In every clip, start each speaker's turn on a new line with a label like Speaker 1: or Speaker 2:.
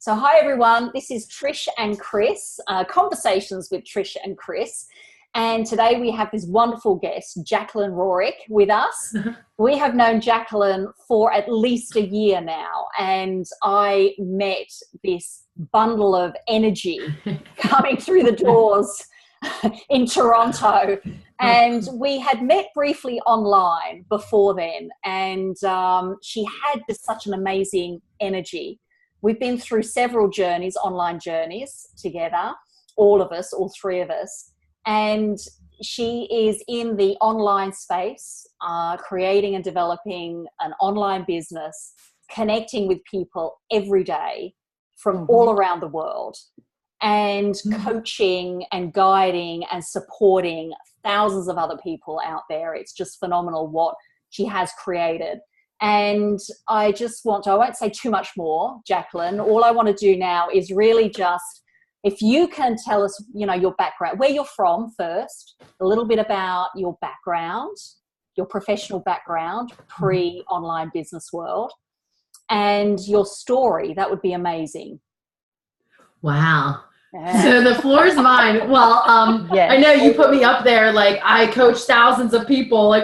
Speaker 1: So hi everyone, this is Trish and Chris, Conversations with Trish and Chris. And today we have this wonderful guest, Jaclyn Rorick, with us. We have known Jaclyn for at least a year now, and I met this bundle of energy coming through the doors in Toronto. And we had met briefly online before then, and she had such an amazing energy. We've been through several journeys, online journeys together, all of us, all three of us. And she is in the online space, creating and developing an online business, connecting with people every day from all around the world, and coaching and guiding and supporting thousands of other people out there. It's just phenomenal what she has created. And I won't say too much more, Jaclyn. All I want to do now is really just, if you can tell us, your background, where you're from first, a little bit about your background, your professional background, pre-online business world, and your story, that would be amazing.
Speaker 2: Wow. So the floor is mine. Well, yes. I know you put me up there, like I coach thousands of people, like,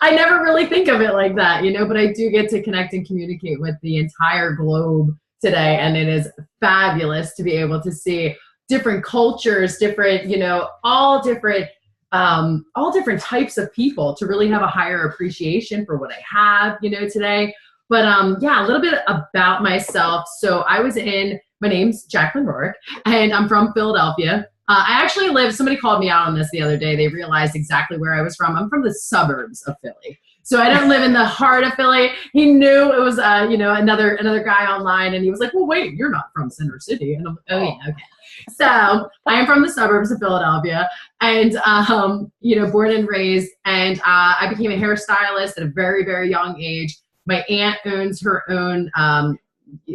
Speaker 2: I never really think of it like that, but I do get to connect and communicate with the entire globe today. And it is fabulous to be able to see different cultures, different, all different types of people, to really have a higher appreciation for what I have, today. But yeah, a little bit about myself. So my name's Jaclyn Rorick, and I'm from Philadelphia. I actually somebody called me out on this the other day. They realized exactly where I was from. I'm from the suburbs of Philly. So I don't live in the heart of Philly. He knew it was, another guy online, and he was like, well, wait, you're not from Center City. And I'm like, oh yeah, okay. So I am from the suburbs of Philadelphia, and, born and raised. And I became a hairstylist at a very, very young age. My aunt owns her own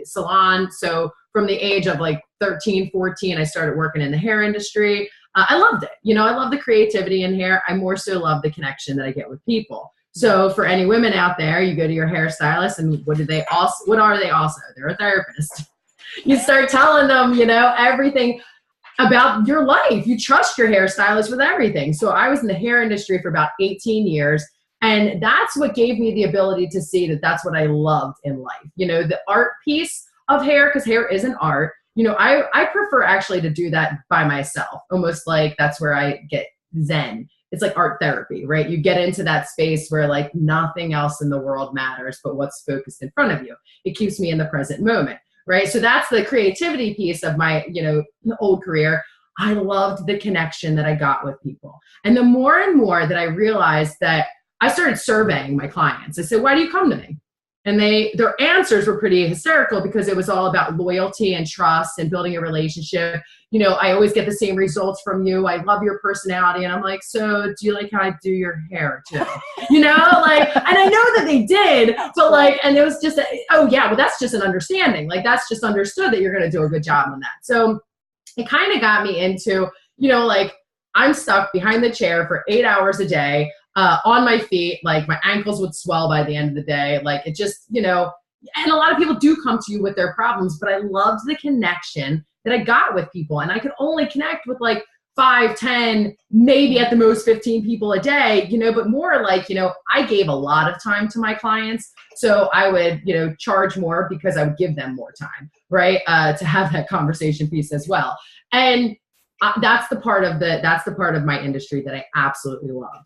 Speaker 2: salon. So from the age of like 13, 14, I started working in the hair industry. I loved it. I love the creativity in hair. I more so love the connection that I get with people. So for any women out there, you go to your hairstylist, and what are they also? They're a therapist. You start telling them, everything about your life. You trust your hairstylist with everything. So I was in the hair industry for about 18 years. And that's what gave me the ability to see that that's what I loved in life. The art piece of hair, because hair is an art. I prefer actually to do that by myself, almost like that's where I get zen. It's like art therapy, right? You get into that space where like nothing else in the world matters but what's focused in front of you. It keeps me in the present moment, right? So that's the creativity piece of my, old career. I loved the connection that I got with people. And the more and more that I realized that I started surveying my clients. I said, why do you come to me? And their answers were pretty hysterical, because it was all about loyalty and trust and building a relationship. I always get the same results from you. I love your personality. And I'm like, so do you like how I do your hair too? And I know that they did, but and it was just, that's just an understanding. Like, that's just understood that you're going to do a good job on that. So it kind of got me into, I'm stuck behind the chair for 8 hours a day. On my feet, like my ankles would swell by the end of the day. Like it just, and a lot of people do come to you with their problems, but I loved the connection that I got with people. And I could only connect with like 5, 10, maybe at the most 15 people a day, but more like, I gave a lot of time to my clients. So I would, charge more because I would give them more time, right? To have that conversation piece as well. And that's the part of my industry that I absolutely love.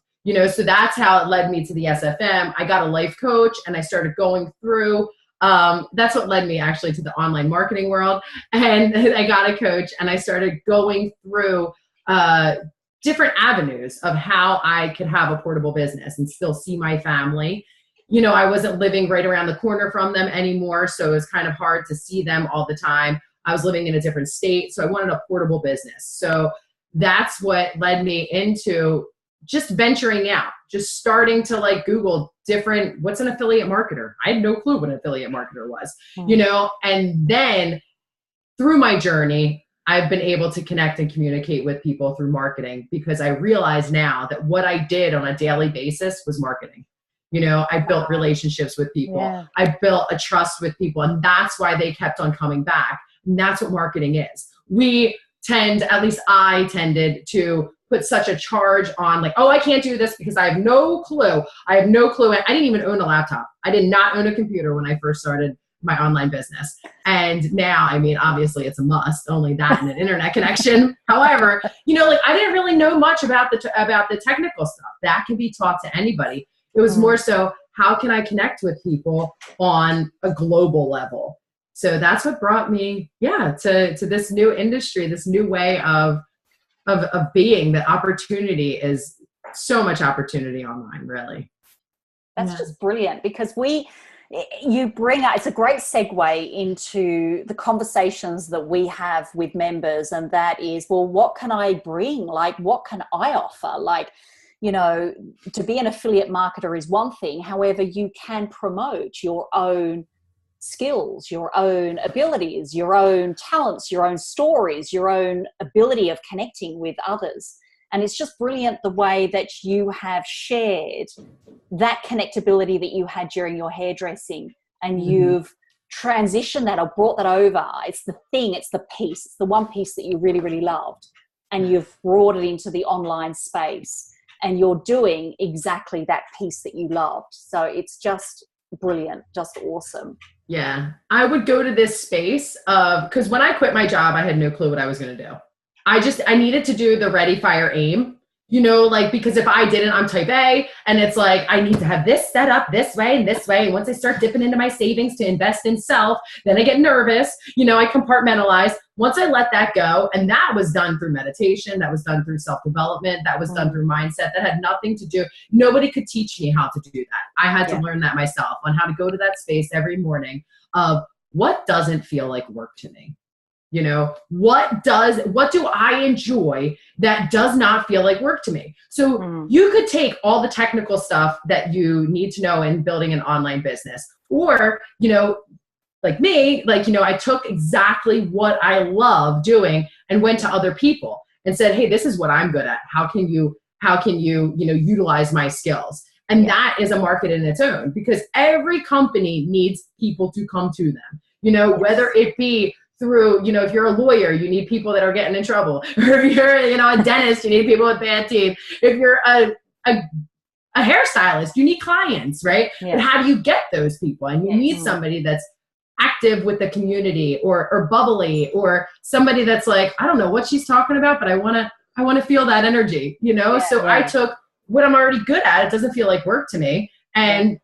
Speaker 2: So that's how it led me to the SFM. I got a life coach, and I started going through, that's what led me actually to the online marketing world. And I got a coach, and I started going through different avenues of how I could have a portable business and still see my family. I wasn't living right around the corner from them anymore, so it was kind of hard to see them all the time. I was living in a different state, so I wanted a portable business. So that's what led me into just venturing out, just starting to Google what's an affiliate marketer? I had no clue what an affiliate marketer was, and then through my journey, I've been able to connect and communicate with people through marketing, because I realize now that what I did on a daily basis was marketing. I built relationships with people. Yeah. I built a trust with people, and that's why they kept on coming back. And that's what marketing is. We tend, at least I tended to put such a charge on like, oh, I can't do this because I have no clue. I have no clue. I didn't even own a laptop. I did not own a computer when I first started my online business. And now, I mean, obviously it's a must, only that and an internet connection. However, like I didn't really know much about the technical stuff. That can be taught to anybody. It was more so, how can I connect with people on a global level? So that's what brought me, to this new industry, this new way of being. The opportunity is so much opportunity online, really.
Speaker 1: That's just brilliant, because you bring out, it's a great segue into the conversations that we have with members, and that is, well, what can I bring? Like, what can I offer? Like, to be an affiliate marketer is one thing. However, you can promote your own skills, your own abilities, your own talents, your own stories, your own ability of connecting with others. And it's just brilliant the way that you have shared that connectability that you had during your hairdressing, and you've transitioned that or brought that over. It's the thing, it's the piece, it's the one piece that you really, really loved, and you've brought it into the online space, and you're doing exactly that piece that you loved. So it's just brilliant, just awesome.
Speaker 2: Yeah. I would go to this space of, because when I quit my job, I had no clue what I was going to do. I needed to do the ready, fire, aim, because if I didn't, I'm type A, and it's like, I need to have this set up this way and this way. And once I start dipping into my savings to invest in self, then I get nervous, I compartmentalize. Once I let that go, and that was done through meditation, that was done through self-development, that was done through mindset, that had nothing to do, nobody could teach me how to do that. I had to learn that myself, on how to go to that space every morning of what doesn't feel like work to me. What do I enjoy that does not feel like work to me? So you could take all the technical stuff that you need to know in building an online business, or, like me, I took exactly what I love doing and went to other people and said, hey, this is what I'm good at. How can you utilize my skills? And that is a market in its own, because every company needs people to come to them, whether it be through, if you're a lawyer, you need people that are getting in trouble. Or if you're, a dentist, you need people with bad teeth. If you're a hairstylist, you need clients, right? Yeah. But how do you get those people? And you need somebody that's active with the community, or bubbly, or somebody that's like, I don't know what she's talking about, but I want to feel that energy, I took what I'm already good at. It doesn't feel like work to me. And,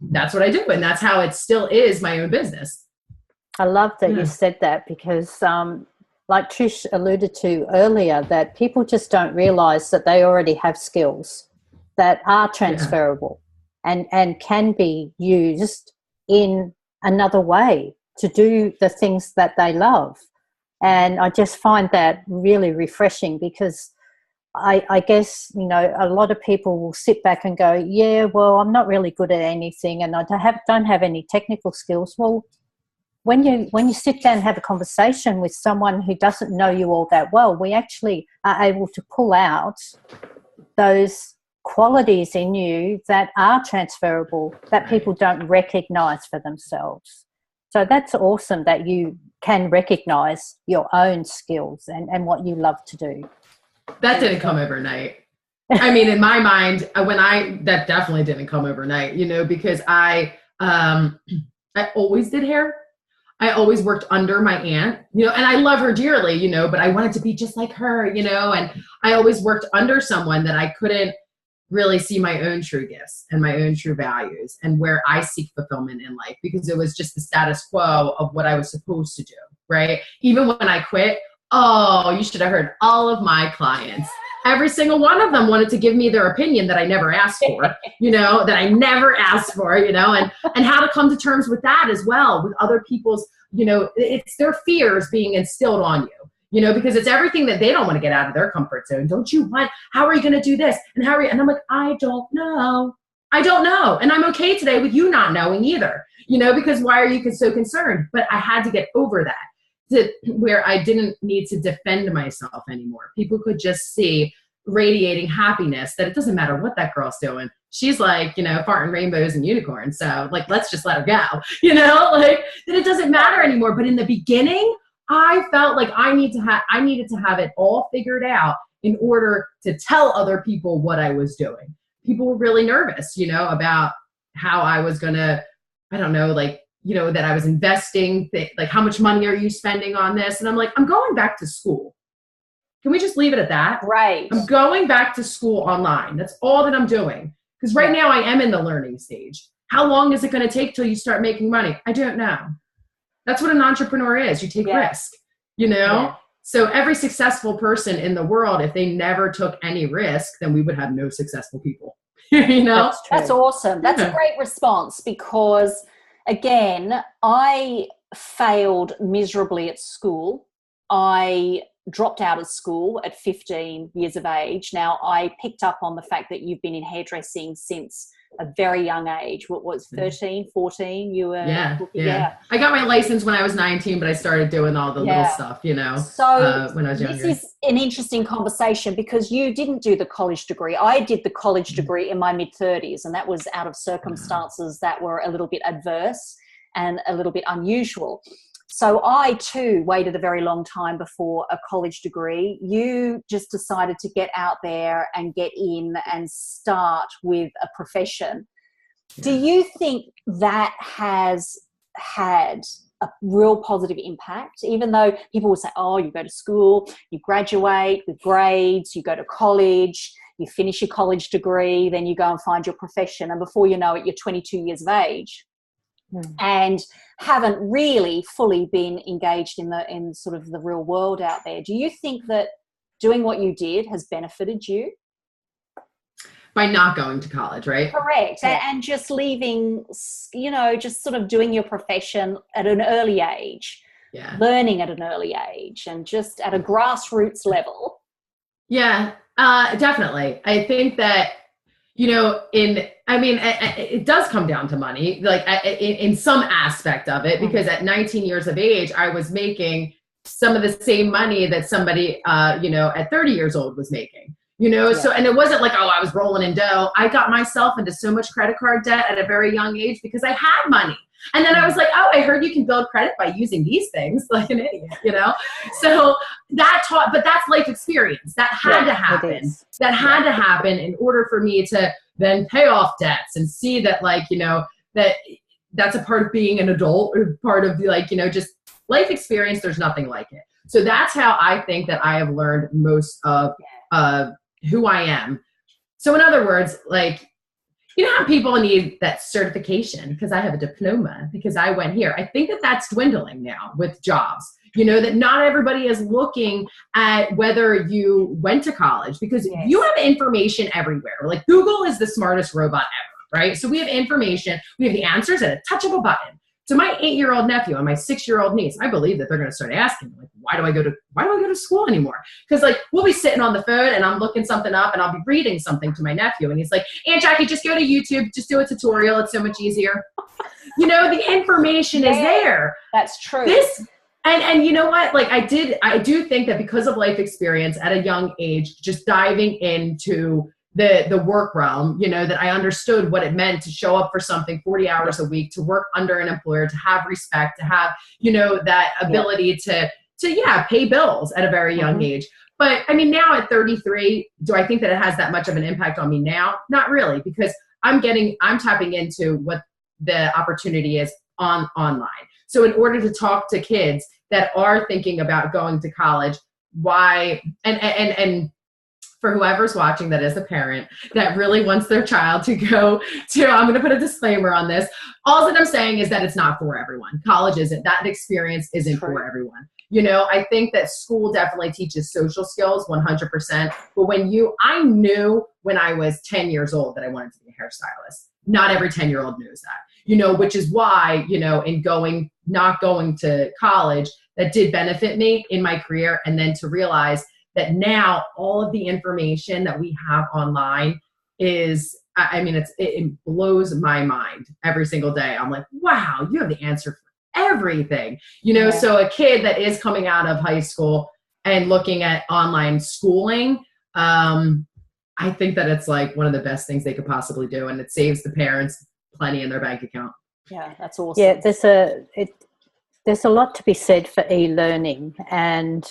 Speaker 2: that's what I do. And that's how it still is my own business.
Speaker 3: I love that you said that, because like Trish alluded to earlier, that people just don't realize that they already have skills that are transferable and can be used in another way to do the things that they love. And I just find that really refreshing, because I guess, a lot of people will sit back and go, yeah, well, I'm not really good at anything, and I don't have any technical skills. Well, when you sit down and have a conversation with someone who doesn't know you all that well, we actually are able to pull out those qualities in you that are transferable, that people don't recognize for themselves. So that's awesome that you can recognize your own skills and what you love to do.
Speaker 2: That didn't come overnight. I mean, in my mind, that definitely didn't come overnight, because I always did hair. I always worked under my aunt, and I love her dearly, but I wanted to be just like her, and I always worked under someone that I couldn't really see my own true gifts and my own true values and where I seek fulfillment in life, because it was just the status quo of what I was supposed to do, right? Even when I quit, you should have heard all of my clients. Every single one of them wanted to give me their opinion that I never asked for, and how to come to terms with that as well, with other people's, it's their fears being instilled on you, because it's everything that they don't want to get out of their comfort zone. How are you going to do this? And and I'm like, I don't know. And I'm okay today with you not knowing either, because why are you so concerned? But I had to get over that, where I didn't need to defend myself anymore. People could just see radiating happiness, that it doesn't matter what that girl's doing. she's like, you know, farting rainbows and unicorns. So like, let's just let her go, you know, like that it doesn't matter anymore. But in the beginning, I felt like I needed to have it all figured out in order to tell other people what I was doing. People were really nervous, you know, about how I was going to, I don't know, like, you know, that I was investing, like, how much money are you spending on this? And I'm like, I'm going back to school. Can we just leave it at that?
Speaker 1: Right.
Speaker 2: I'm going back to school online. That's all that I'm doing. Because right now I am in the learning stage. How long is it going to take till you start making money? I don't know. That's what an entrepreneur is. You take risk, you know? Yeah. So every successful person in the world, if they never took any risk, then we would have no successful people. You know?
Speaker 1: That's awesome. That's a great response, because again, I failed miserably at school. I dropped out of school at 15 years of age. Now, I picked up on the fact that you've been in hairdressing since a very young age. What was 13, 14? You were
Speaker 2: yeah. I got my license when I was 19, but I started doing all the little stuff, you know,
Speaker 1: so
Speaker 2: when I was younger.
Speaker 1: This is an interesting conversation, because you didn't do the college degree. I did the college degree in my mid-30s, and that was out of circumstances that were a little bit adverse and a little bit unusual. So I too waited a very long time before a college degree. You just decided to get out there and get in and start with a profession. Yeah. Do you think that has had a real positive impact? Even though people will say, oh, you go to school, you graduate with grades, you go to college, you finish your college degree, then you go and find your profession. And before you know it, you're 22 years of age. And haven't really fully been engaged in sort of the real world out there. Do you think that doing what you did has benefited you?
Speaker 2: By not going to college, right?
Speaker 1: Correct. Yeah. And just leaving, you know, just sort of doing your profession at an early age, learning at an early age, and just at a grassroots level.
Speaker 2: Yeah, definitely. I think that, you know, it does come down to money, like in some aspect of it, because at 19 years of age, I was making some of the same money that somebody, you know, at 30 years old was making, you know? So, and it wasn't like, oh, I was rolling in dough. I got myself into so much credit card debt at a very young age because I had money. And then I was like, oh, I heard you can build credit by using these things, like an idiot, you know? So that taught, but that's life experience. That had to happen. That had to happen in order for me to then pay off debts and see that, like, you know, that's a part of being an adult, or part of, like, you know, just life experience. There's nothing like it. So that's how I think that I have learned most of who I am. So in other words, like, you know how people need that certification because I have a diploma, because I went here. I think that that's dwindling now with jobs. You know, that not everybody is looking at whether you went to college, because you have information everywhere. Like, Google is the smartest robot ever, right? So we have information. We have the answers at a touch of a button. So my 8-year-old nephew and my 6-year-old niece, I believe that they're going to start asking, like, why do I go to school anymore? Because, like, we'll be sitting on the phone and I'm looking something up and I'll be reading something to my nephew. And he's like, Aunt Jackie, just go to YouTube. Just do a tutorial. It's so much easier. You know, the information is there.
Speaker 1: That's true.
Speaker 2: And you know what? Like, I do think that because of life experience at a young age, just diving into the work realm, you know, that I understood what it meant to show up for something 40 hours a week, to work under an employer, to have respect, to have, you know, that ability to pay bills at a very young age. But I mean, now at 33, do I think that it has that much of an impact on me now? Not really, because I'm tapping into what the opportunity is online. So in order to talk to kids that are thinking about going to college, why, and for whoever's watching that is a parent that really wants their child to go to, I'm going to put a disclaimer on this. All that I'm saying is that it's not for everyone. College isn't. That experience isn't for everyone. You know, I think that school definitely teaches social skills 100%. But I knew when I was 10 years old that I wanted to be a hairstylist. Not every 10-year-old knows that, you know, which is why, you know, in not going to college, that did benefit me in my career. And then to realize that now all of the information that we have online is, I mean, it blows my mind every single day. I'm like, wow, you have the answer for everything, you know? So a kid that is coming out of high school and looking at online schooling, I think that it's like one of the best things they could possibly do, and it saves the parents plenty in their bank account.
Speaker 1: Yeah, that's awesome.
Speaker 3: Yeah, there's a lot to be said for e-learning, and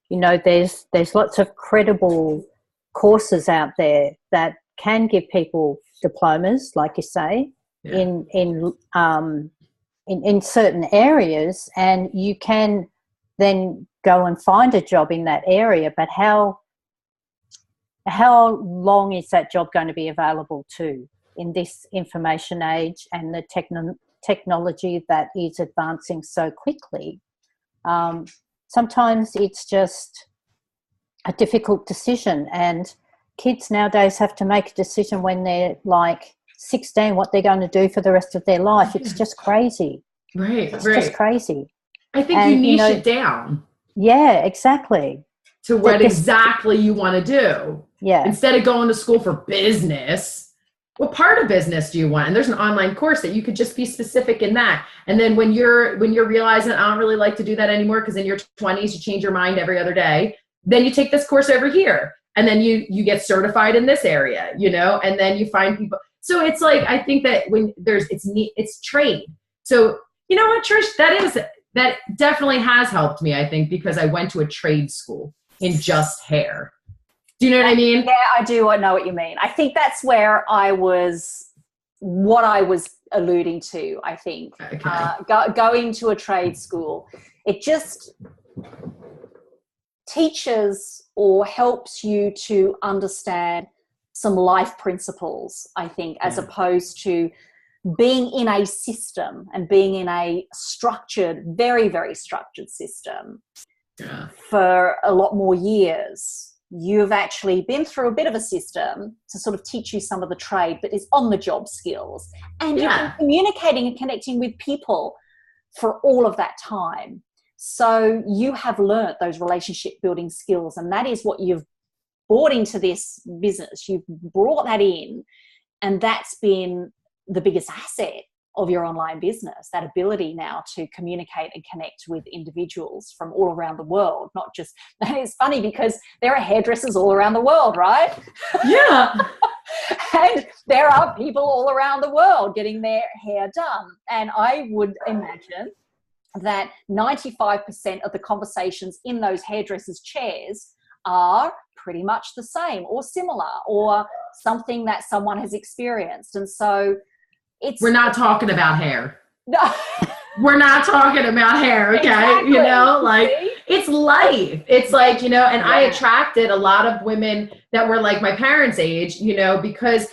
Speaker 3: you know, there's lots of credible courses out there that can give people diplomas, like you say, in certain areas, and you can then go and find a job in that area. But how long is that job going to be available to in this information age and the technology that is advancing so quickly? Sometimes it's just a difficult decision, and kids nowadays have to make a decision when they're like 16 what they're going to do for the rest of their life. It's just crazy. It's just crazy.
Speaker 2: I think you niche it down.
Speaker 3: Yeah, exactly.
Speaker 2: To what exactly you want to do.
Speaker 3: Yeah.
Speaker 2: Instead of going to school for business, what part of business do you want? And there's an online course that you could just be specific in that. And then when you're realizing I don't really like to do that anymore, because in your 20s you change your mind every other day, then you take this course over here, and then you get certified in this area, you know, and then you find people. So it's like, I think that when it's trade. So you know what, Trish, that definitely has helped me, I think, because I went to a trade school in just hair. Do you know what I mean?
Speaker 1: Yeah, I do. I know what you mean. I think that's where what I was alluding to, I think. Okay. Going to a trade school, it just teaches or helps you to understand some life principles, I think, as opposed to being in a system and being in a structured, very, very structured system for a lot more years. You've actually been through a bit of a system to sort of teach you some of the trade, but it's on the job skills. And you've been communicating and connecting with people for all of that time. So you have learnt those relationship building skills, and that is what you've brought into this business. You've brought that in, and that's been the biggest asset of your online business, that ability now to communicate and connect with individuals from all around the world, not just, and it's funny because there are hairdressers all around the world, right?
Speaker 2: Yeah.
Speaker 1: And there are people all around the world getting their hair done. And I would imagine that 95% of the conversations in those hairdressers' chairs are pretty much the same or similar, or something that someone has experienced. And so we're
Speaker 2: not talking about hair.
Speaker 1: No.
Speaker 2: We're not talking about hair, okay? Exactly. You know, like, it's life. It's like, you know, and I attracted a lot of women that were like my parents' age, you know, because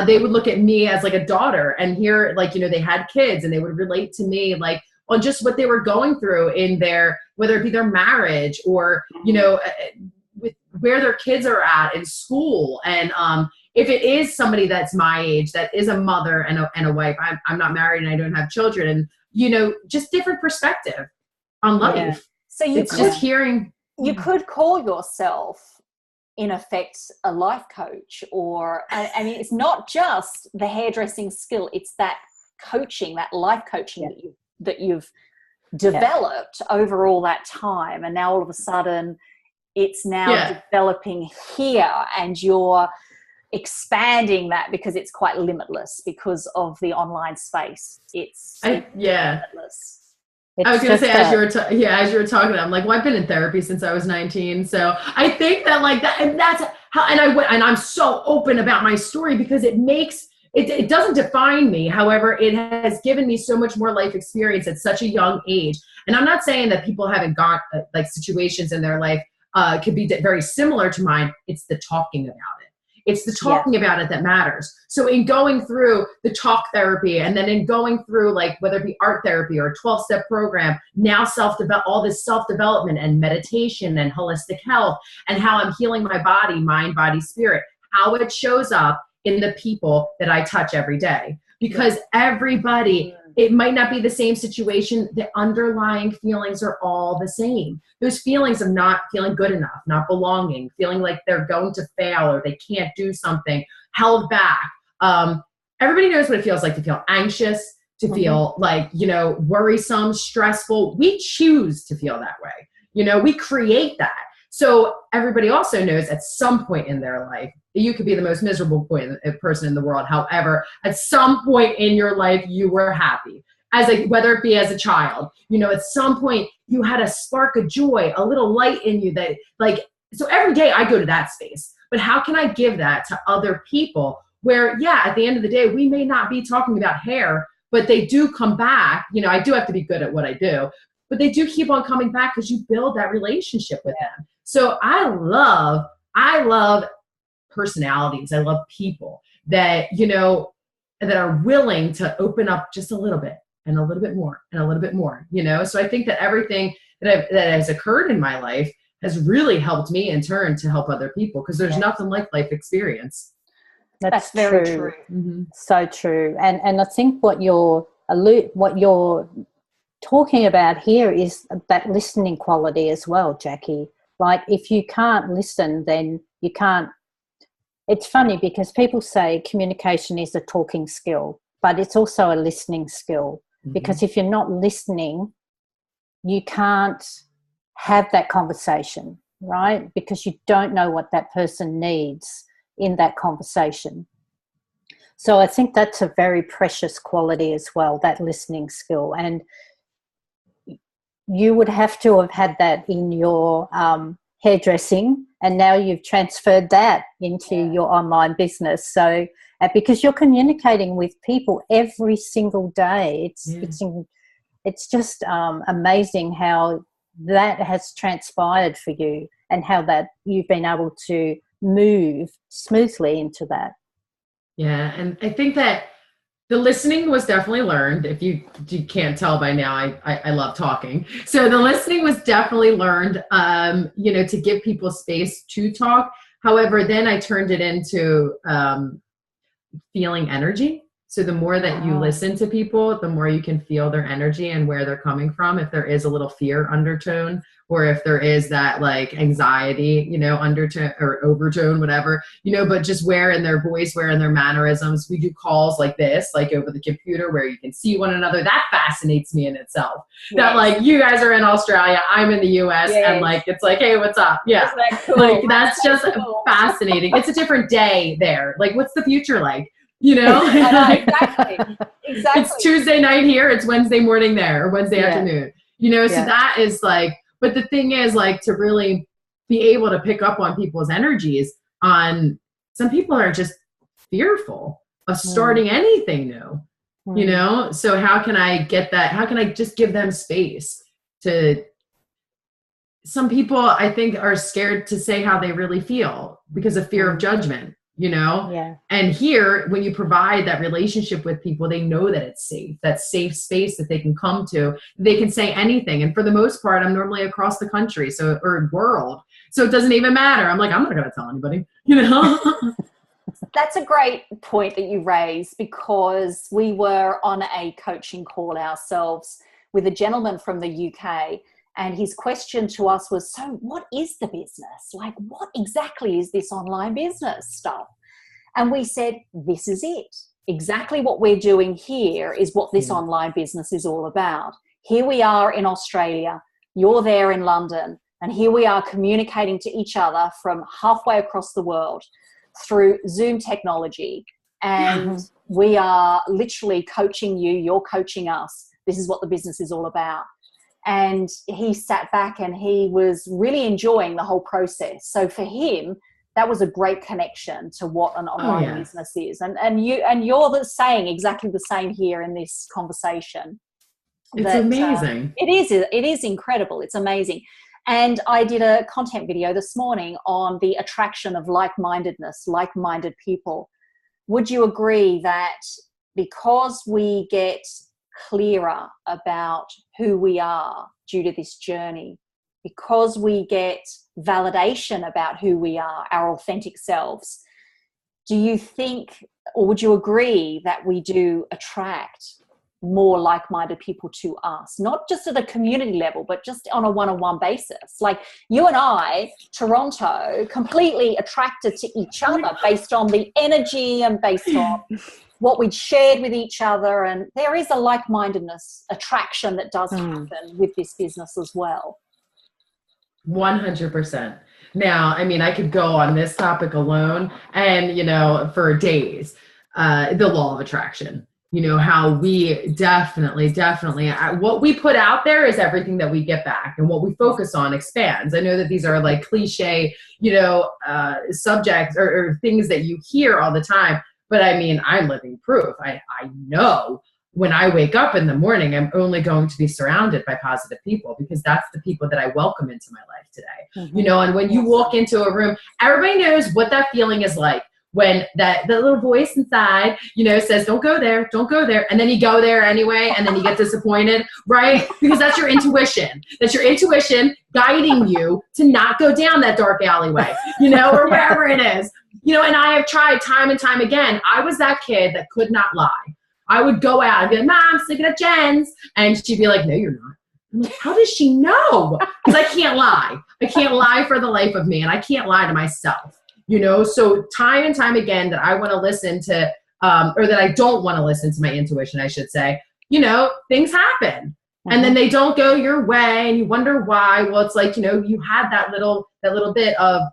Speaker 2: they would look at me as like a daughter, and here, like, you know, they had kids, and they would relate to me like on just what they were going through in their, whether it be their marriage or, you know, with where their kids are at in school. And if it is somebody that's my age, that is a mother and a wife, I'm not married and I don't have children, and, you know, just different perspective on life. Yeah.
Speaker 1: So you could call yourself, in effect, a life coach, or, I mean, it's not just the hairdressing skill, it's that coaching, that life coaching that you've developed over all that time. And now all of a sudden it's now developing here, and you're expanding that because it's quite limitless because of the online space. It's limitless.
Speaker 2: I was going to say, as you were talking, I'm like, well, I've been in therapy since I was 19. So I think that like that, and that's how, and I'm so open about my story because it makes, it doesn't define me. However, it has given me so much more life experience at such a young age. And I'm not saying that people haven't got like situations in their life could be very similar to mine. It's the talking about it. It's the talking about it that matters. So in going through the talk therapy, and then in going through like whether it be art therapy or a 12-step program, now all this self-development and meditation and holistic health, and how I'm healing my body, mind, body, spirit, how it shows up in the people that I touch every day. Because everybody, it might not be the same situation. The underlying feelings are all the same. Those feelings of not feeling good enough, not belonging, feeling like they're going to fail or they can't do something, held back. Everybody knows what it feels like to feel anxious, to feel like, you know, worrisome, stressful. We choose to feel that way. You know, we create that. So everybody also knows at some point in their life, you could be the most miserable person in the world. However, at some point in your life, you were happy. Whether it be as a child, at some point you had a spark of joy, a little light in you so every day I go to that space, but how can I give that to other people where, at the end of the day, we may not be talking about hair, but they do come back. I do have to be good at what I do, but they do keep on coming back because you build that relationship with them. So I love personalities. I love people that, that are willing to open up just a little bit and a little bit more and a little bit more, So I think that everything that has occurred in my life has really helped me in turn to help other people, because there's nothing like life experience.
Speaker 3: That's
Speaker 1: very
Speaker 3: true.
Speaker 1: Mm-hmm.
Speaker 3: So true. And I think what you're talking about here is that listening quality as well, Jackie. Like, if you can't listen, then you can't. It's funny because people say communication is a talking skill, but it's also a listening skill. Mm-hmm. Because if you're not listening, you can't have that conversation, right? Because you don't know what that person needs in that conversation. So I think that's a very precious quality as well, that listening skill. And you would have to have had that in your hairdressing, and now you've transferred that into your online business. So because you're communicating with people every single day, it's just amazing how that has transpired for you and how that you've been able to move smoothly into that.
Speaker 2: Yeah, and I think that the listening was definitely learned. If you can't tell by now, I love talking. So the listening was definitely learned, to give people space to talk. However, then I turned it into feeling energy. So the more that you listen to people, the more you can feel their energy and where they're coming from. If there is a little fear undertone, or if there is that anxiety, undertone or overtone, whatever, but just where in their voice, where in their mannerisms. We do calls like this, over the computer, where you can see one another. That fascinates me in itself. Yes. That you guys are in Australia, I'm in the US, and it's hey, what's up? Yeah.
Speaker 1: Isn't that cool?
Speaker 2: That's just cool. Fascinating. It's a different day there. What's the future like?
Speaker 1: Exactly.
Speaker 2: It's Tuesday night here, it's Wednesday morning there, or Wednesday afternoon, so that is but the thing is to really be able to pick up on people's energies. On some people are just fearful of starting anything new, so how can I get that? How can I just give them space to? Some people, I think, are scared to say how they really feel because of fear of judgment. And here, when you provide that relationship with people, they know that it's safe, that safe space that they can come to, they can say anything. And for the most part, I'm normally across the country, or world. So it doesn't even matter. I'm I'm not going to tell anybody,
Speaker 1: That's a great point that you raised, because we were on a coaching call ourselves with a gentleman from the UK. And his question to us was, so what is the business? What exactly is this online business stuff? And we said, this is it. Exactly what we're doing here is what this online business is all about. Here we are in Australia, you're there in London, and here we are communicating to each other from halfway across the world through Zoom technology. And we are literally coaching you, you're coaching us. This is what the business is all about. And he sat back and he was really enjoying the whole process. So for him, that was a great connection to what an online business is. And you're saying exactly the same here in this conversation.
Speaker 2: It's amazing.
Speaker 1: It is incredible. It's amazing. And I did a content video this morning on the attraction of like-mindedness, like-minded people. Would you agree that because we get clearer about who we are due to this journey, because we get validation about who we are, our authentic selves, do you think, or would you agree that we do attract more like-minded people to us, not just at a community level, but just on a one-on-one basis? You and I, Toronto, completely attracted to each other based on the energy and based on what we'd shared with each other. And there is a like-mindedness attraction that does happen with this business as well.
Speaker 2: 100%. Now, I mean, I could go on this topic alone and, for days, the law of attraction, how we definitely, what we put out there is everything that we get back, and what we focus on expands. I know that these are like cliche, subjects or things that you hear all the time, but I mean, I'm living proof. I know when I wake up in the morning, I'm only going to be surrounded by positive people, because that's the people that I welcome into my life today.
Speaker 3: Mm-hmm.
Speaker 2: And when you walk into a room, everybody knows what that feeling is like, when that little voice inside, says, don't go there. And then you go there anyway, and then you get disappointed, right? Because that's your intuition. That's your intuition guiding you to not go down that dark alleyway, or wherever it is. And I have tried time and time again. I was that kid that could not lie. I would go out and be like, Mom, I'm sleeping at Jen's. And she'd be like, no, you're not. I'm like, how does she know? Because I can't lie. I can't lie for the life of me. And I can't lie to myself, So time and time again that I want to listen to, or that I don't want to listen to my intuition, I should say, things happen. And then they don't go your way and you wonder why. Well, it's like, you had that little bit of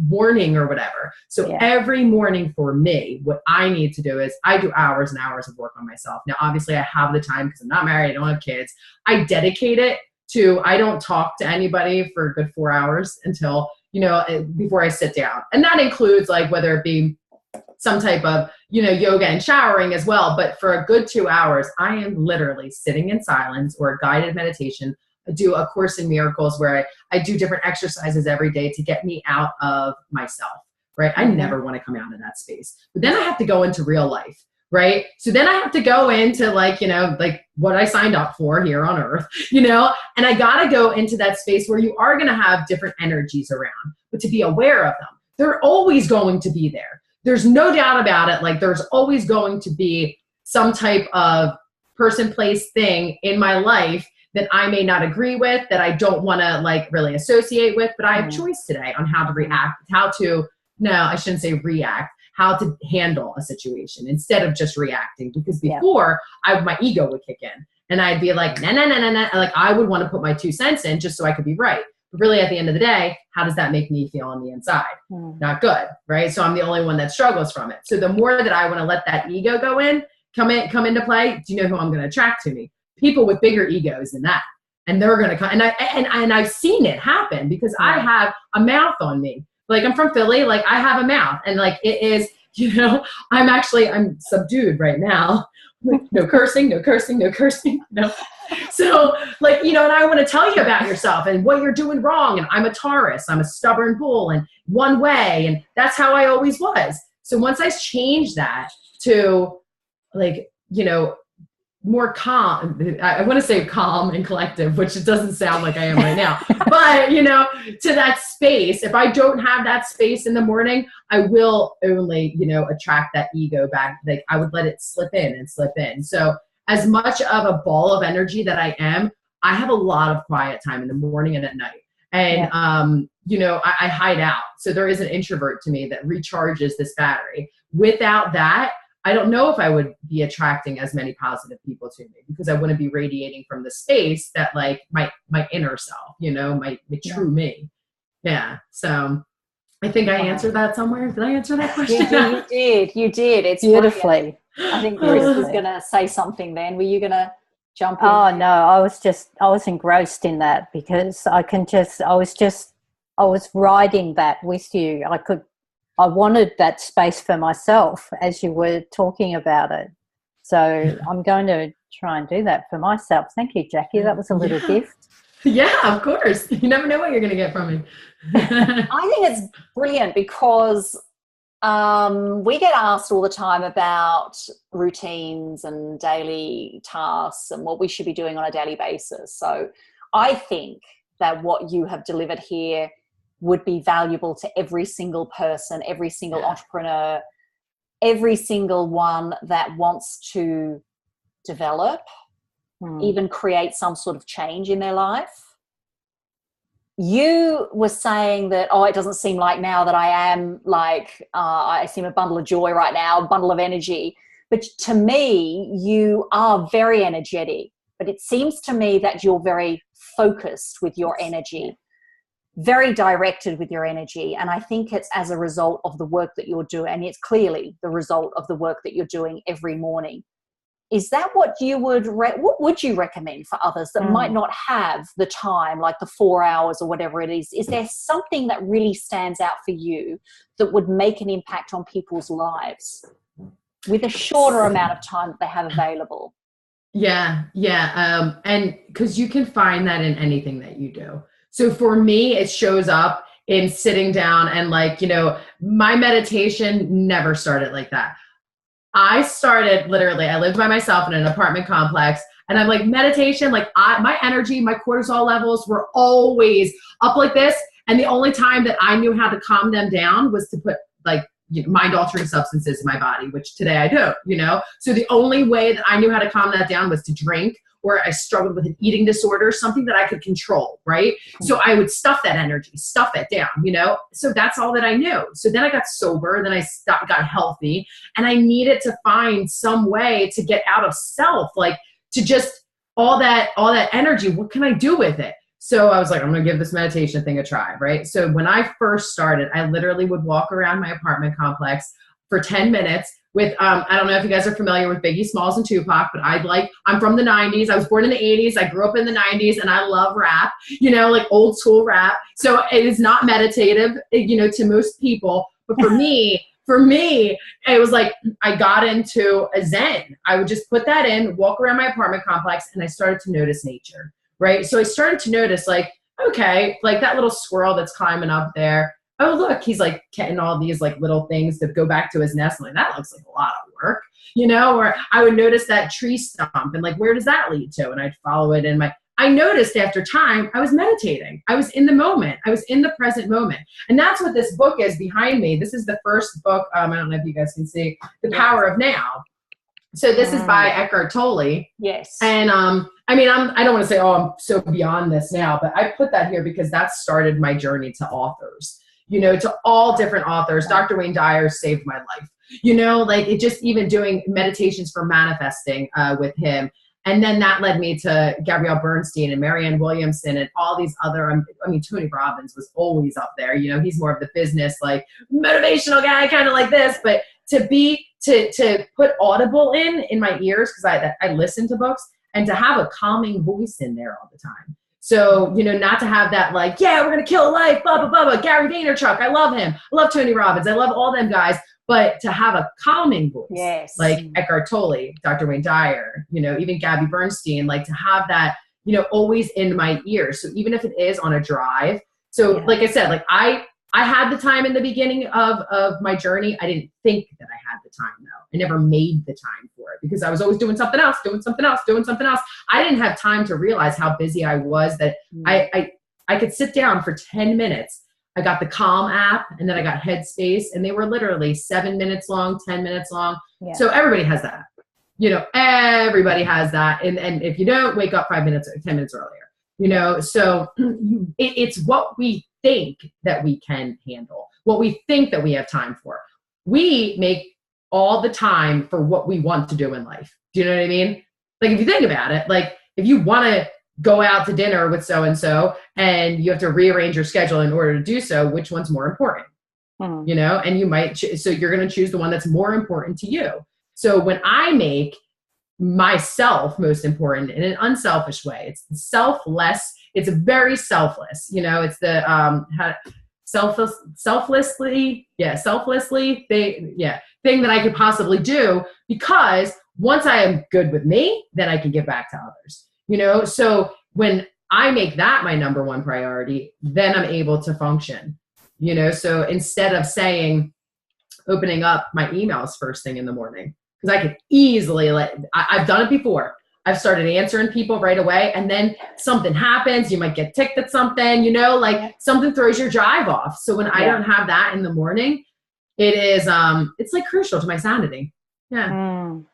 Speaker 2: warning or whatever. So every morning for me, what I need to do is I do hours and hours of work on myself. Now, obviously I have the time because I'm not married. I don't have kids. I dedicate it to, I don't talk to anybody for a good 4 hours until, before I sit down. And that includes like, whether it be some type of, yoga and showering as well. But for a good 2 hours, I am literally sitting in silence or a guided meditation. I do a Course in Miracles where I do different exercises every day to get me out of myself, right? I never want to come out of that space. But then I have to go into real life, right? So then I have to go into like what I signed up for here on earth, and I got to go into that space where you are going to have different energies around, but to be aware of them. They're always going to be there. There's no doubt about it. Like there's always going to be some type of person, place, thing in my life that I may not agree with, that I don't want to like really associate with, but I have choice today on how to react, how to handle a situation instead of just reacting. Because before my ego would kick in and I'd be like, nah. Like I would want to put my 2 cents in just so I could be right. But really at the end of the day, how does that make me feel on the inside? Not good, right? So I'm the only one that struggles from it. So the more that I want to let that ego come into play, do you know who I'm going to attract to me? People with bigger egos than that. And they're going to come. And I've seen it happen because I have a mouth on me. Like I'm from Philly, like I have a mouth, and like it is, I'm subdued right now. No cursing. No. So like, and I want to tell you about yourself and what you're doing wrong. And I'm a Taurus, I'm a stubborn bull and one way. And that's how I always was. So once I changed that to like, more calm, I want to say calm and collective, which it doesn't sound like I am right now, but to that space, if I don't have that space in the morning, I will only, attract that ego back. Like I would let it slip in. So as much of a ball of energy that I am, I have a lot of quiet time in the morning and at night. And, I hide out. So there is an introvert to me that recharges this battery. Without that, I don't know if I would be attracting as many positive people to me, because I wouldn't be radiating from the space that like my inner self, my true me. Yeah. So I think I answered that somewhere. Did I answer that question?
Speaker 1: You did. It's
Speaker 3: beautifully.
Speaker 1: I think Chris was going to say something then. Were you going to jump in?
Speaker 3: Oh no, I was engrossed in that because I was riding that with you. I wanted that space for myself as you were talking about it. So I'm going to try and do that for myself. Thank you, Jackie. That was a little gift.
Speaker 2: Yeah, of course. You never know what you're going to get from me.
Speaker 1: I think it's brilliant because we get asked all the time about routines and daily tasks and what we should be doing on a daily basis. So I think that what you have delivered here would be valuable to every single person, every single entrepreneur, every single one that wants to develop, even create some sort of change in their life. You were saying that, it doesn't seem like now that I am like, I seem a bundle of joy right now, a bundle of energy. But to me, you are very energetic. But it seems to me that you're very focused with your energy. very directed with your energy. And I think it's as a result of the work that you're doing. And it's clearly the result of the work that you're doing every morning. Is that what you would, what would you recommend for others that might not have the time, like the 4 hours or whatever it is? Is there something that really stands out for you that would make an impact on people's lives with a shorter amount of time that they have available?
Speaker 2: Yeah. And because you can find that in anything that you do. So for me, it shows up in sitting down and like, you know, my meditation never started like that. I started literally, I lived by myself in an apartment complex, and I'm like, meditation, like my energy, my cortisol levels were always up like this. And the only time that I knew how to calm them down was to put like mind altering substances in my body, which today I do, you know? So the only way that I knew how to calm that down was to drink, or I struggled with an eating disorder, something that I could control, right? So I would stuff that energy, stuff it down, you know? So that's all that I knew. So then I got sober, then I got healthy, and I needed to find some way to get out of self, like to just all that energy, what can I do with it? So I was like, I'm gonna give this meditation thing a try, right? So when I first started, I literally would walk around my apartment complex for 10 minutes with, I don't know if you guys are familiar with Biggie Smalls and Tupac, but I'm from the 90s. I was born in the 80s. I grew up in the 90s, and I love rap, you know, like old school rap. So it is not meditative, you know, to most people. But for me, it was like I got into a Zen. I would just put that in, walk around my apartment complex, and I started to notice nature, right? So I started to notice like, okay, like that little squirrel that's climbing up there. Oh, look, he's like getting all these like little things to go back to his nest. I'm like, that looks like a lot of work, you know? Or I would notice that tree stump and like, where does that lead to? And I'd follow it in I noticed after time, I was meditating. I was in the moment. I was in the present moment. And that's what this book is behind me. This is the first book. I don't know if you guys can see, The Power of Now. So this is by Eckhart Tolle.
Speaker 1: Yes.
Speaker 2: And I mean, I don't want to say, oh, I'm so beyond this now, but I put that here because that started my journey to authors. You know, to all different authors. Dr. Wayne Dyer saved my life. You know, like it just even doing meditations for manifesting with him. And then that led me to Gabrielle Bernstein and Marianne Williamson and all these other, I mean, Tony Robbins was always up there. You know, he's more of the business, like motivational guy, kind of like this. But to put Audible in my ears, because I listen to books, and to have a calming voice in there all the time. So, you know, not to have that like, yeah, we're going to kill life, blah, blah, blah, blah, Gary Vaynerchuk, I love him. I love Tony Robbins. I love all them guys. But to have a calming voice, like Eckhart Tolle, Dr. Wayne Dyer, you know, even Gabby Bernstein, like to have that, you know, always in my ears. So even if it is on a drive. So like I said, like I had the time in the beginning of my journey. I didn't think that I had the time though. I never made the time for it because I was always doing something else. I didn't have time to realize how busy I was that I could sit down for 10 minutes. I got the Calm app, and then I got Headspace, and they were literally 7 minutes long, 10 minutes long. Yeah. So everybody has that. You know, everybody has that. And if you don't, wake up 5 minutes or 10 minutes earlier. You know, so it's what we think that we can handle, what we think that we have time for. We make all the time for what we want to do in life. Do you know what I mean? Like if you think about it, like if you want to go out to dinner with so-and-so and you have to rearrange your schedule in order to do so, which one's more important? Mm-hmm. You know, and you might, so you're going to choose the one that's more important to you. So when I make myself most important in an unselfish way, it's selfless. It's very selfless. You know, it's the selflessly thing that I could possibly do, because once I am good with me, then I can give back to others. You know, so when I make that my number one priority, then I'm able to function. You know, so instead of opening up my emails first thing in the morning, because I could easily I've done it before. I've started answering people right away, and then something happens. You might get ticked at something, you know, like something throws your drive off. So when I don't have that in the morning, it is, it's like crucial to my sanity. Yeah. Mm.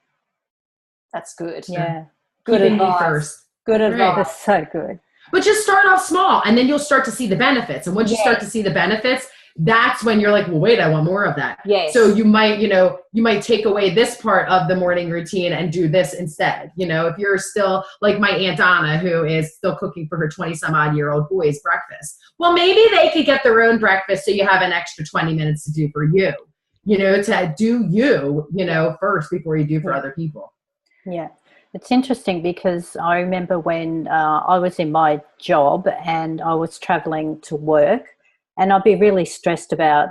Speaker 1: That's good.
Speaker 3: Yeah.
Speaker 1: Good advice.
Speaker 2: First.
Speaker 1: Good advice.
Speaker 3: Right. That's so good.
Speaker 2: But just start off small, and then you'll start to see the benefits. And once you start to see the benefits, that's when you're like, well, wait, I want more of that.
Speaker 1: Yes.
Speaker 2: So you might, you might take away this part of the morning routine and do this instead. If you're still like my Aunt Donna, who is still cooking for her 20-some-odd-year-old boys breakfast. Well, maybe they could get their own breakfast so you have an extra 20 minutes to do for you, to do you, first before you do for other people.
Speaker 3: Yeah. It's interesting because I remember when I was in my job and I was traveling to work, and I'd be really stressed about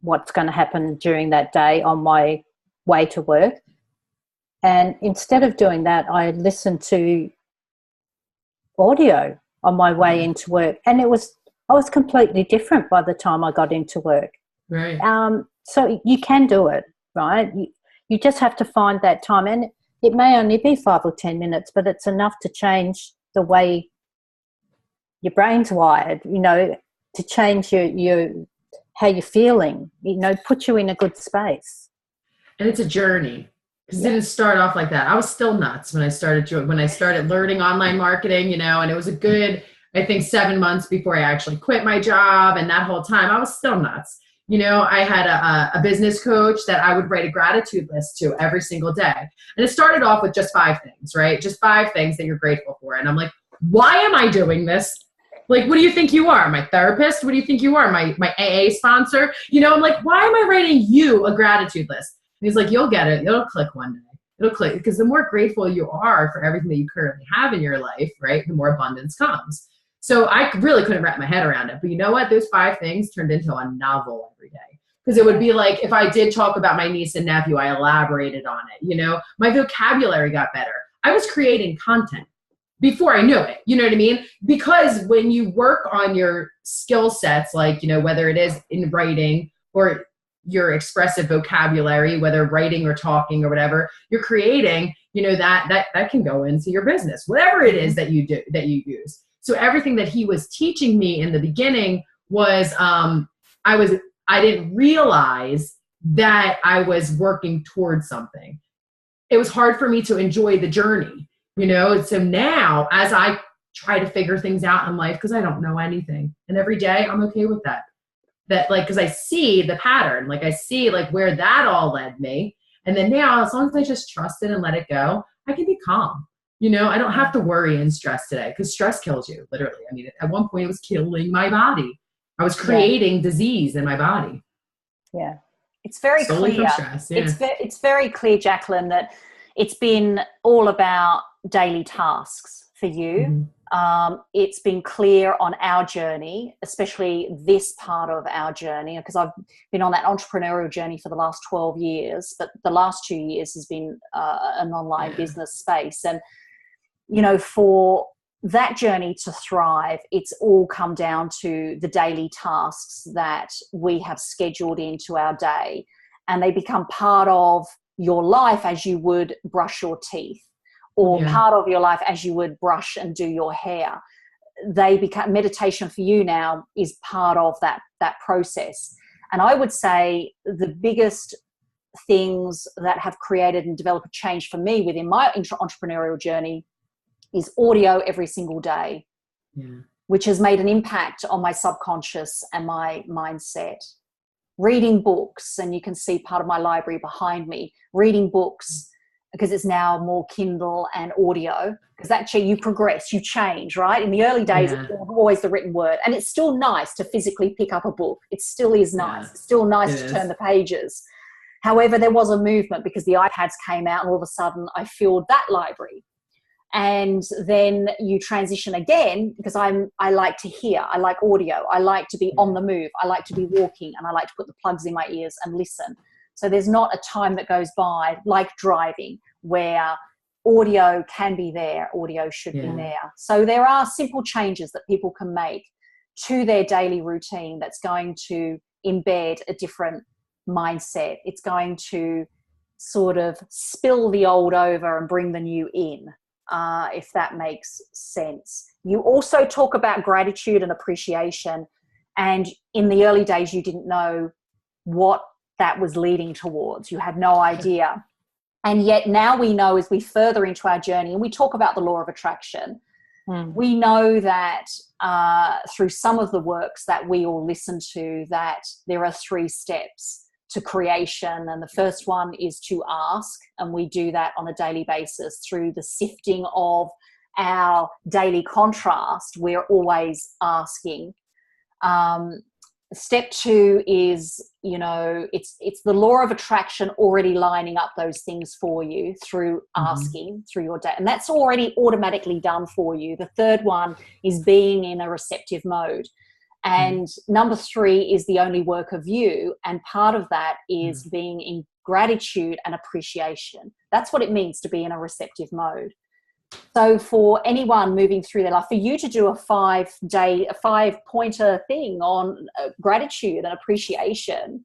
Speaker 3: what's going to happen during that day on my way to work. And instead of doing that, I listened to audio on my way into work, and I was completely different by the time I got into work.
Speaker 2: Right.
Speaker 3: So you can do it, right? You just have to find that time, and it may only be 5 or 10 minutes, but it's enough to change the way your brain's wired, to change your how you're feeling, put you in a good space.
Speaker 2: And it's a journey, because it didn't start off like that. I was still nuts when I started learning online marketing, and it was a good, I think, 7 months before I actually quit my job. And that whole time I was still nuts. I had a business coach that I would write a gratitude list to every single day. And it started off with just 5 things, right? Just 5 things that you're grateful for. And I'm like, why am I doing this? Like, what do you think you are? My therapist? What do you think you are? My AA sponsor? I'm like, why am I writing you a gratitude list? And he's like, you'll get it. It'll click one day. It'll click. Because the more grateful you are for everything that you currently have in your life, right, the more abundance comes. So I really couldn't wrap my head around it. But you know what? Those 5 things turned into a novel every day. Because it would be like, if I did talk about my niece and nephew, I elaborated on it. My vocabulary got better. I was creating content before I knew it. You know what I mean? Because when you work on your skill sets, like, whether it is in writing or your expressive vocabulary, whether writing or talking or whatever, you're creating, that can go into your business, whatever it is that you do, that you use. So everything that he was teaching me in the beginning was, I didn't realize that I was working towards something. It was hard for me to enjoy the journey, So now as I try to figure things out in life, because I don't know anything, and every day I'm okay with that. That, like, because I see the pattern, like I see like where that all led me. And then now, as long as I just trust it and let it go, I can be calm. I don't have to worry and stress today, because stress kills you, literally. I mean, at one point it was killing my body. I was creating disease in my body.
Speaker 3: Yeah.
Speaker 1: It's very
Speaker 2: solely
Speaker 1: clear.
Speaker 2: From stress, yeah.
Speaker 1: It's very clear, Jaclyn, that it's been all about daily tasks for you. Mm-hmm. It's been clear on our journey, especially this part of our journey, because I've been on that entrepreneurial journey for the last 12 years, but the last 2 years has been an online business space. And, for that journey to thrive, it's all come down to the daily tasks that we have scheduled into our day, and they become part of your life as you would brush your teeth, or part of your life as you would brush and do your hair. They become meditation for you now is part of that process. And I would say the biggest things that have created and developed a change for me within my entrepreneurial journey is audio every single day, which has made an impact on my subconscious and my mindset. Reading books, and you can see part of my library behind me, reading books, because it's now more Kindle and audio, because actually you progress, you change, right? In the early days, it's always the written word, and it's still nice to physically pick up a book. It still is nice. It's still nice to turn the pages. However, there was a movement because the iPads came out, and all of a sudden I filled that library. And then you transition again, because I like to hear, I like audio, I like to be on the move, I like to be walking, and I like to put the plugs in my ears and listen. So there's not a time that goes by, like driving, where audio can be there, audio should be there. So there are simple changes that people can make to their daily routine that's going to embed a different mindset. It's going to sort of spill the old over and bring the new in. If that makes sense. You also talk about gratitude and appreciation, and in the early days you didn't know what that was leading towards. You had no idea. And yet now we know, as we further into our journey and we talk about the law of attraction, We know that through some of the works that we all listen to, that there are 3 steps to creation. And the first one is to ask. And we do that on a daily basis through the sifting of our daily contrast. We're always asking. Step 2 is, it's the law of attraction already lining up those things for you through asking, through your day. And that's already automatically done for you. The third one is being in a receptive mode. And number 3 is the only work of you. And part of that is being in gratitude and appreciation. That's what it means to be in a receptive mode. So for anyone moving through their life, for you to do a 5-pointer thing on gratitude and appreciation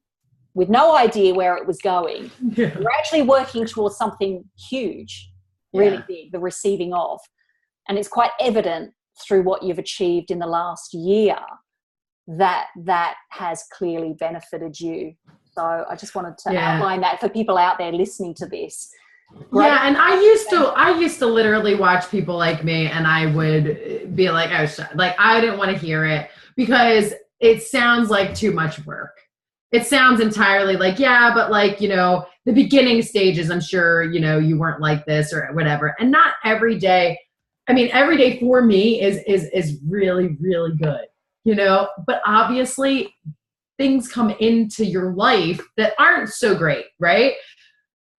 Speaker 1: with no idea where it was going, you're actually working towards something huge, really big, the receiving of. And it's quite evident through what you've achieved in the last year that has clearly benefited you. So I just wanted to outline that for people out there listening to this.
Speaker 2: Yeah, and I used to literally watch people like me, and I would be like, I didn't want to hear it because it sounds like too much work. It sounds entirely like, but the beginning stages, I'm sure, you weren't like this or whatever. And not every day. I mean, every day for me is really, really good, but obviously things come into your life that aren't so great, right?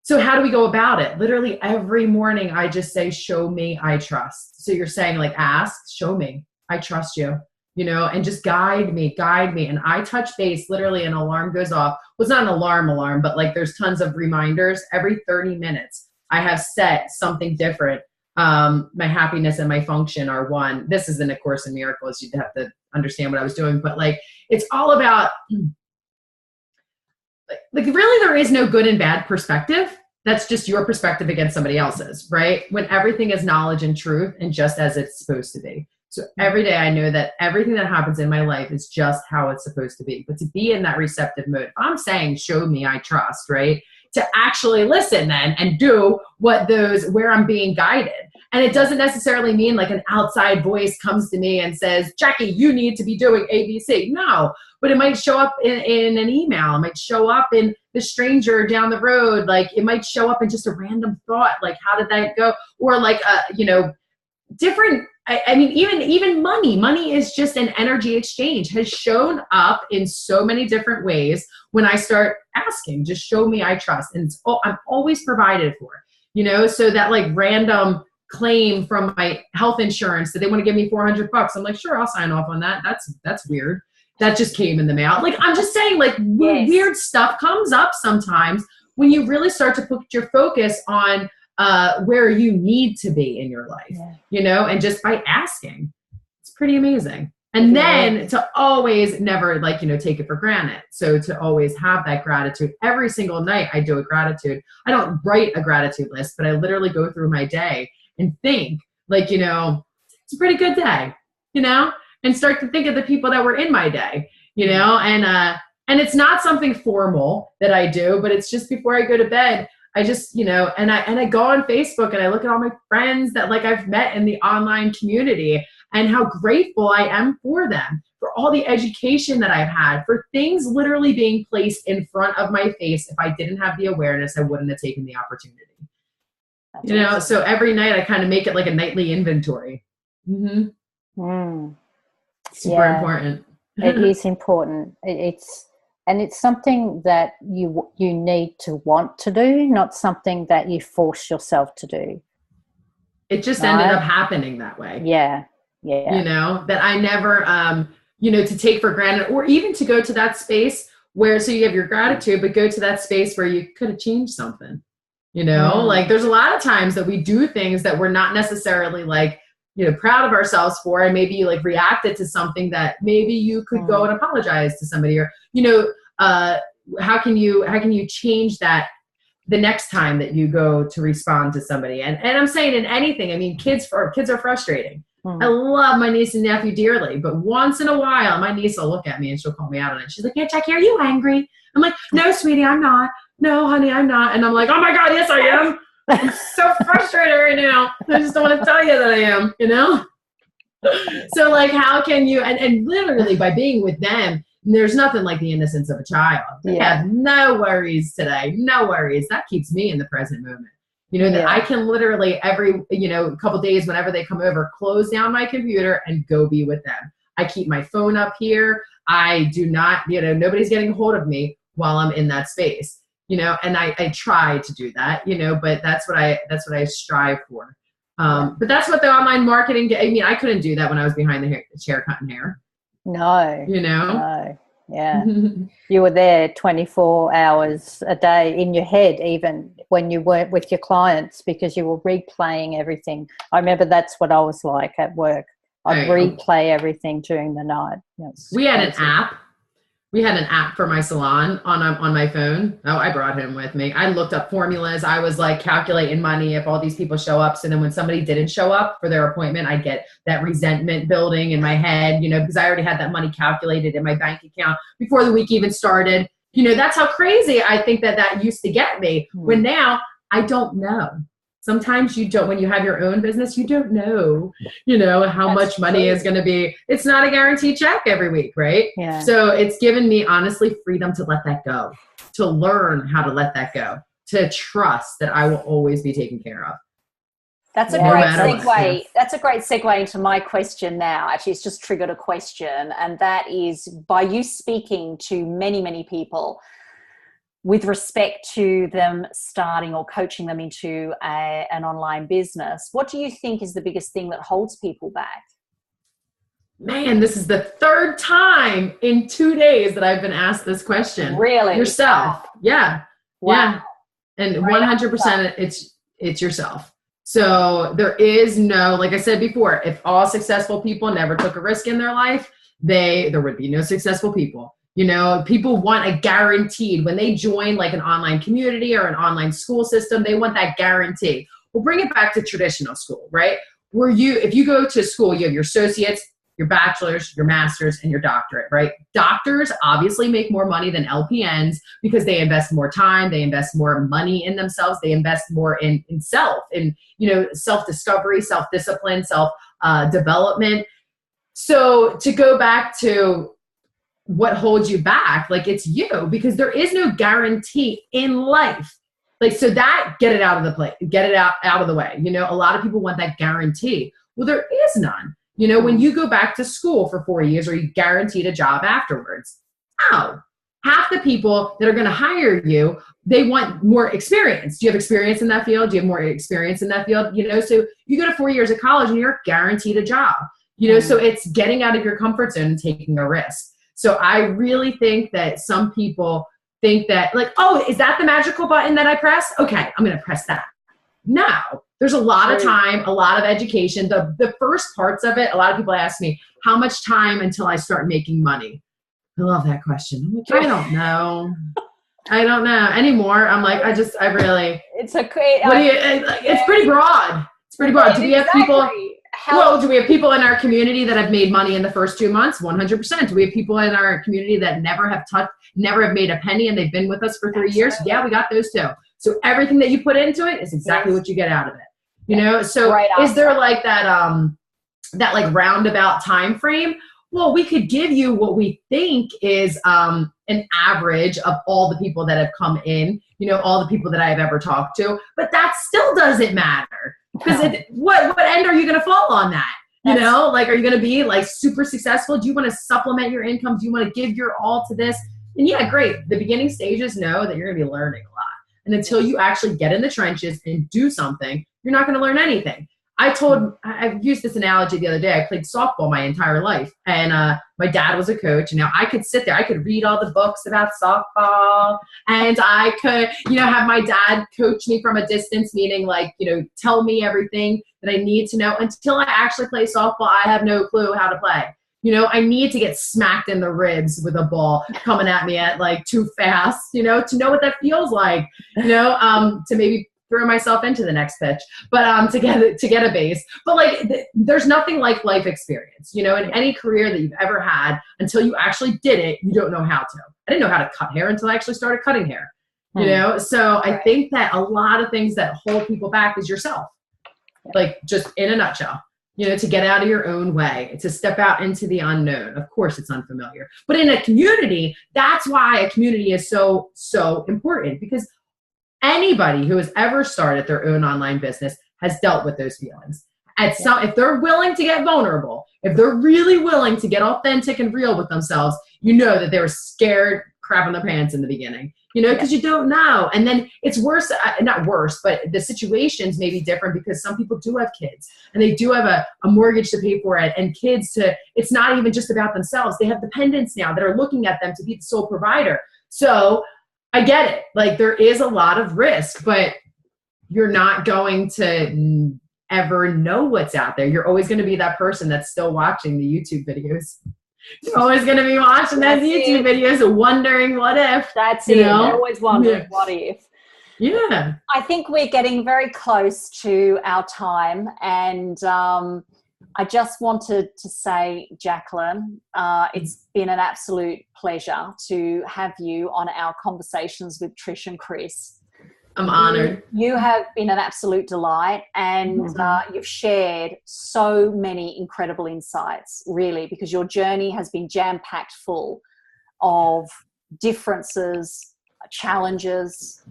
Speaker 2: So how do we go about it? Literally every morning I just say, show me, I trust. So you're saying ask, show me, I trust you, and just guide me. And I touch base, literally an alarm goes off. Well, it's not an alarm, but there's tons of reminders. Every 30 minutes I have set something different. My happiness and my function are one. This is in A Course in Miracles. You'd have to understand what I was doing, but it's all about really there is no good and bad perspective. That's just your perspective against somebody else's, right? When everything is knowledge and truth and just as it's supposed to be. So every day I know that everything that happens in my life is just how it's supposed to be. But to be in that receptive mode, if I'm saying, show me, I trust, right? To actually listen then and do where I'm being guided. And it doesn't necessarily mean an outside voice comes to me and says, Jackie, you need to be doing ABC. No, but it might show up in an email. It might show up in the stranger down the road. It might show up in just a random thought. How did that go? Or different, I mean, even money is just an energy exchange, has shown up in so many different ways when I start asking, just show me, I trust. And I'm always provided for, so that random claim from my health insurance that they want to give me $400. I'm like, sure, I'll sign off on that. That's weird. That just came in the mail. I'm just saying weird stuff comes up sometimes when you really start to put your focus on where you need to be in your life, and just by asking, it's pretty amazing. And then to always never take it for granted. So to always have that gratitude every single night, I do a gratitude. I don't write a gratitude list, but I literally go through my day and think it's a pretty good day, and start to think of the people that were in my day, and it's not something formal that I do, but it's just before I go to bed, I just, and I go on Facebook and I look at all my friends that I've met in the online community and how grateful I am for them, for all the education that I've had, for things literally being placed in front of my face. If I didn't have the awareness, I wouldn't have taken the opportunity. That's so every night I kind of make it like a nightly inventory. Super important.
Speaker 3: It is important. It's something that you need to want to do, not something that you force yourself to do.
Speaker 2: It just ended up happening that way.
Speaker 3: Yeah.
Speaker 2: That I never, to take for granted, or even to go to that space where, so you have your gratitude, but go to that space where you could have changed something. There's a lot of times that we do things that we're not necessarily proud of ourselves for, and maybe you reacted to something that maybe you could go and apologize to somebody, or how can you change that the next time that you go to respond to somebody? And I'm saying in anything, I mean, kids are frustrating. I love my niece and nephew dearly, but once in a while my niece will look at me and she'll call me out on it. She's like, "Yeah, Jackie, are you angry?" I'm like, "No, sweetie, I'm not. No, honey, I'm not." And I'm like, "Oh my God, yes, I am. I'm so frustrated right now. I just don't want to tell you that I am, So like, how can you, and literally by being with them, there's nothing like the innocence of a child. They have no worries today, no worries. That keeps me in the present moment. You know, that I can literally every, couple days, whenever they come over, close down my computer and go be with them. I keep my phone up here. I do not, nobody's getting a hold of me while I'm in that space, and I try to do that, but that's what I strive for. But that's what the online marketing, I couldn't do that when I was behind the chair cutting hair.
Speaker 3: No.
Speaker 2: No.
Speaker 3: Yeah. You were there 24 hours a day in your head, even when you weren't with your clients, because you were replaying everything. I remember that's what I was like at work. I'd replay everything during the night.
Speaker 2: We had an app. We had an app for my salon on my phone. Oh, I brought him with me. I looked up formulas. I was like calculating money if all these people show up. So then when somebody didn't show up for their appointment, I get that resentment building in my head, because I already had that money calculated in my bank account before the week even started. That's how crazy I think that used to get me. When now I don't know. Sometimes you don't, when you have your own business, you don't know, how much money is going to be. It's not a guaranteed check every week, right?
Speaker 3: Yeah.
Speaker 2: So it's given me, honestly, freedom to let that go, to learn how to let that go, to trust that I will always be taken care of.
Speaker 1: That's a great segue. That's a great segue into my question now. Actually, it's just triggered a question. And that is, by you speaking to many, many people, with respect to them starting or coaching them into an online business, what do you think is the biggest thing that holds people back?
Speaker 2: Man, this is the third time in 2 days that I've been asked this question.
Speaker 1: Really?
Speaker 2: Yourself.
Speaker 1: Wow.
Speaker 2: Yeah.
Speaker 1: Wow.
Speaker 2: Yeah. And 100% it's yourself. So there is no, like I said before, if all successful people never took a risk in their life, there would be no successful people. People want a guaranteed, when they join like an online community or an online school system, they want that guarantee. We'll bring it back to traditional school, right? If you go to school, you have your associates, your bachelor's, your master's, and your doctorate, right? Doctors obviously make more money than LPNs because they invest more time, they invest more money in themselves, they invest more in self, in, self-discovery, self-discipline, self-development. So to go back to what holds you back, like it's you, because there is no guarantee in life. Like, so that, get it out of the plate, get it out of the way. A lot of people want that guarantee. Well, there is none. When you go back to school for 4 years, or you guaranteed a job afterwards, half the people that are going to hire you, they want more experience. Do you have experience in that field? Do you have more experience in that field? So you go to 4 years of college and you're guaranteed a job, so it's getting out of your comfort zone and taking a risk. So I really think that some people think that, like, oh, is that the magical button that I press? Okay, I'm going to press that. No, there's a lot of time, a lot of education. The first parts of it, a lot of people ask me, how much time until I start making money? I love that question. I'm like, I don't know. I don't know anymore. I'm like, I really.
Speaker 1: It's a great.
Speaker 2: It's pretty broad. It's pretty broad. Do we have people? Do we have people in our community that have made money in the first 2 months? 100%. Do we have people in our community that never have made a penny, and they've been with us for 3 years? Yeah, we got those too. So everything that you put into it is exactly what you get out of it. So is there like that like roundabout time frame? Well, we could give you what we think is an average of all the people that have come in, all the people that I've ever talked to, but that still doesn't matter. Because what end are you going to fall on that? Like, are you going to be like super successful? Do you want to supplement your income? Do you want to give your all to this? And yeah, great. The beginning stages know that you're going to be learning a lot. And until you actually get in the trenches and do something, you're not going to learn anything. I've used this analogy the other day. I played softball my entire life, and my dad was a coach, and now I could sit there, I could read all the books about softball, and I could, have my dad coach me from a distance, meaning like, tell me everything that I need to know. Until I actually play softball, I have no clue how to play. I need to get smacked in the ribs with a ball coming at me at like too fast, to know what that feels like, to maybe throw myself into the next pitch, but to get a base. But like, there's nothing like life experience, in any career that you've ever had. Until you actually did it, you don't know how to. I didn't know how to cut hair until I actually started cutting hair, So I think that a lot of things that hold people back is yourself, like just in a nutshell. you know, to get out of your own way, to step out into the unknown. Of course, it's unfamiliar. But in a community, that's why a community is so, so important, because anybody who has ever started their own online business has dealt with those feelings. If they're willing to get vulnerable, if they're really willing to get authentic and real with themselves, you know that they were scared crap in their pants in the beginning, you know, because you don't know. And then it's worse, not worse, but the situations may be different, because some people do have kids and they do have a mortgage to pay for it, and it's not even just about themselves. They have dependents now that are looking at them to be the sole provider. So I get it. Like, there is a lot of risk, but you're not going to ever know what's out there. You're always going to be that person that's still watching the YouTube videos. You're always going to be watching those YouTube videos and wondering what if.
Speaker 1: That's it. They're always wondering what if.
Speaker 2: Yeah.
Speaker 1: I think we're getting very close to our time, and I just wanted to say, Jaclyn, it's been an absolute pleasure to have you on our Conversations with Trish and Chris.
Speaker 2: I'm honored.
Speaker 1: You have been an absolute delight, and you've shared so many incredible insights, really, because your journey has been jam-packed full of differences, challenges,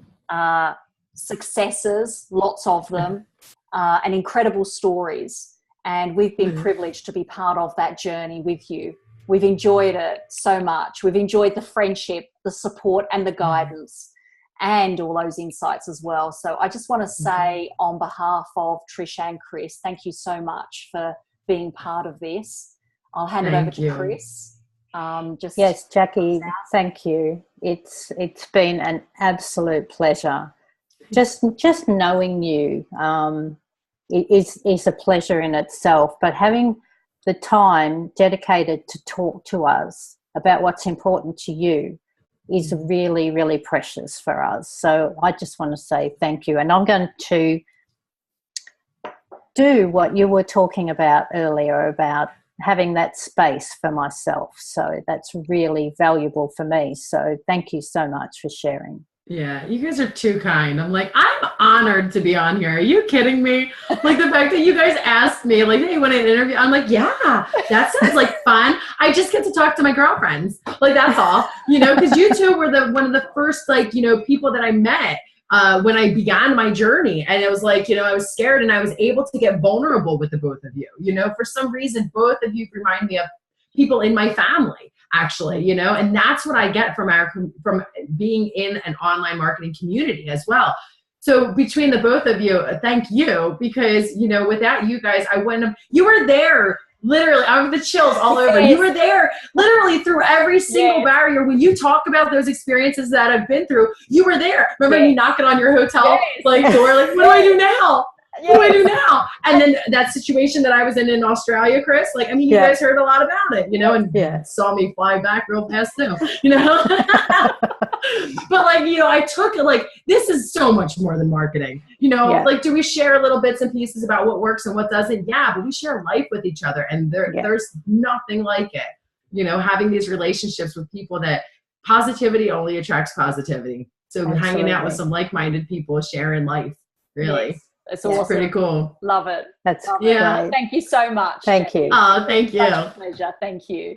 Speaker 1: successes, lots of them, and incredible stories. And we've been privileged to be part of that journey with you. We've enjoyed it so much. We've enjoyed the friendship, the support, and the guidance, and all those insights as well. So I just want to say, on behalf of Trish and Chris, thank you so much for being part of this. I'll hand it over to Chris.
Speaker 3: Yes, Jackie, thank you. It's been an absolute pleasure. Just knowing you is a pleasure in itself, but having the time dedicated to talk to us about what's important to you is really, really precious for us. So I just want to say thank you. And I'm going to do what you were talking about earlier about having that space for myself. So that's really valuable for me. So thank you so much for sharing.
Speaker 2: Yeah, you guys are too kind. I'm honored to be on here. Are you kidding me? Like, the fact that you guys asked me, like, hey, you want an interview? I'm like, yeah, that sounds like fun. I just get to talk to my girlfriends. Like, that's all, you know, because you two were one of the first, like, you know, people that I met when I began my journey. And it was like, you know, I was scared, and I was able to get vulnerable with the both of you. You know, for some reason, both of you remind me of people in my family, actually, you know, and that's what I get from being in an online marketing community as well. So between the both of you, thank you, because, you know, without you guys, I wouldn't have, you were there, literally, I have the chills all over. You were there literally through every single barrier. When you talk about those experiences that I've been through, you were there. Remember me knocking on your hotel like door, like, what do I do now? What do I do now? And then that situation that I was in Australia, Chris, like, I mean, you guys heard a lot about it, you know, and saw me fly back real fast too, you know. But, like, you know, I took it, like, this is so much more than marketing, you know. Like, do we share little bits and pieces about what works and what doesn't? Yeah, but we share life with each other, and there's nothing like it, you know, having these relationships with people that positivity only attracts positivity. So hanging out with some like-minded people, sharing life, really.
Speaker 1: It's awesome.
Speaker 2: Pretty cool.
Speaker 1: Love it.
Speaker 3: That's
Speaker 1: great. Thank you so much.
Speaker 3: Thank you.
Speaker 2: Oh, thank you.
Speaker 1: Such a pleasure. Thank you.